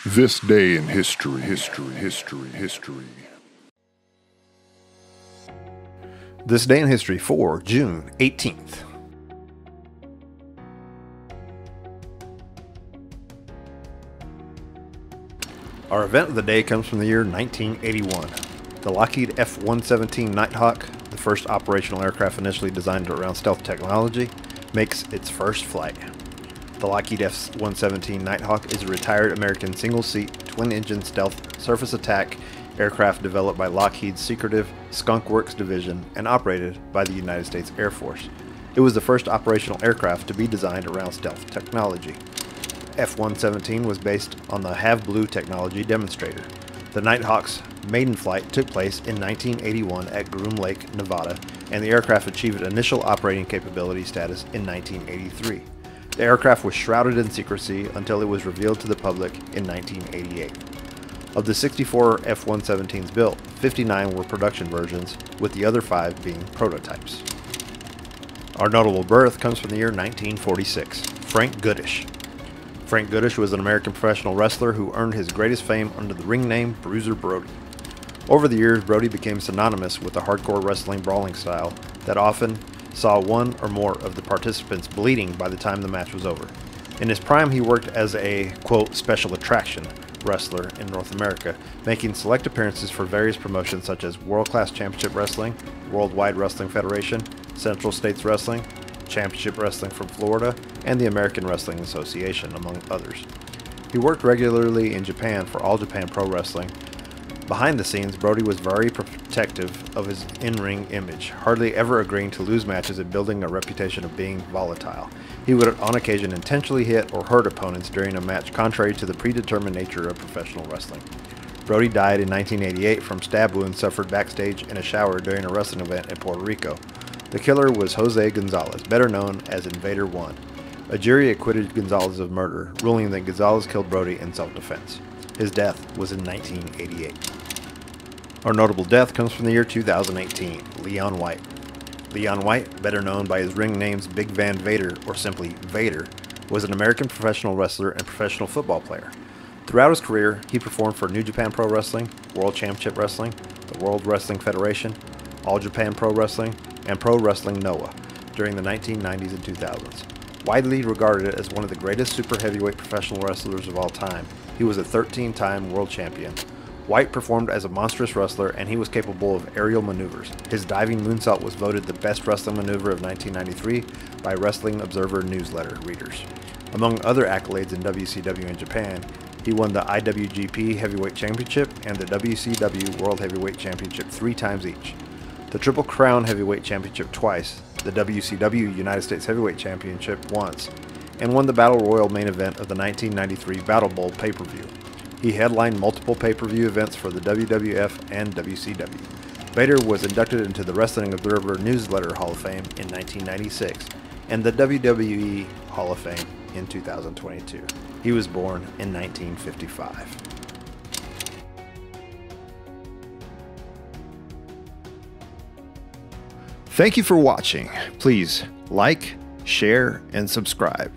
This day in history. This day in history for June 18th. Our event of the day comes from the year 1981. The Lockheed F-117 Nighthawk, the first operational aircraft initially designed around stealth technology, makes its first flight. The Lockheed F-117 Nighthawk is a retired American single-seat, twin-engine stealth surface attack aircraft developed by Lockheed's secretive Skunk Works division and operated by the United States Air Force. It was the first operational aircraft to be designed around stealth technology. F-117 was based on the Have Blue technology demonstrator. The Nighthawk's maiden flight took place in 1981 at Groom Lake, Nevada, and the aircraft achieved initial operating capability status in 1983. The aircraft was shrouded in secrecy until it was revealed to the public in 1988. Of the 64 F-117s built, 59 were production versions, with the other 5 being prototypes. Our notable birth comes from the year 1946. Frank Goodish. Frank Goodish was an American professional wrestler who earned his greatest fame under the ring name Bruiser Brody. Over the years, Brody became synonymous with the hardcore wrestling brawling style that often saw one or more of the participants bleeding by the time the match was over. In his prime, he worked as a, quote, special attraction wrestler in North America, making select appearances for various promotions such as World Class Championship Wrestling, Worldwide Wrestling Federation, Central States Wrestling, Championship Wrestling from Florida, and the American Wrestling Association, among others. He worked regularly in Japan for All Japan Pro Wrestling. Behind the scenes, Brody was very protective of his in-ring image, hardly ever agreeing to lose matches and building a reputation of being volatile. He would on occasion intentionally hit or hurt opponents during a match, contrary to the predetermined nature of professional wrestling. Brody died in 1988 from stab wounds suffered backstage in a shower during a wrestling event in Puerto Rico. The killer was Jose Gonzalez, better known as Invader 1. A jury acquitted Gonzalez of murder, ruling that Gonzalez killed Brody in self-defense. His death was in 1988. Our notable death comes from the year 2018, Leon White. Leon White, better known by his ring names Big Van Vader or simply Vader, was an American professional wrestler and professional football player. Throughout his career, he performed for New Japan Pro Wrestling, World Championship Wrestling, the World Wrestling Federation, All Japan Pro Wrestling, and Pro Wrestling Noah during the 1990s and 2000s. Widely regarded as one of the greatest super heavyweight professional wrestlers of all time, he was a 13-time world champion. White performed as a monstrous wrestler, and he was capable of aerial maneuvers. His diving moonsault was voted the best wrestling maneuver of 1993 by Wrestling Observer newsletter readers. Among other accolades in WCW in Japan, he won the IWGP Heavyweight Championship and the WCW World Heavyweight Championship 3 times each, the Triple Crown Heavyweight Championship twice, the WCW United States Heavyweight Championship once, and won the Battle Royal main event of the 1993 Battle Bowl pay-per-view. He headlined multiple pay-per-view events for the WWF and WCW. Vader was inducted into the Wrestling Observer Newsletter Hall of Fame in 1996 and the WWE Hall of Fame in 2022. He was born in 1955. Thank you for watching. Please like, share, and subscribe.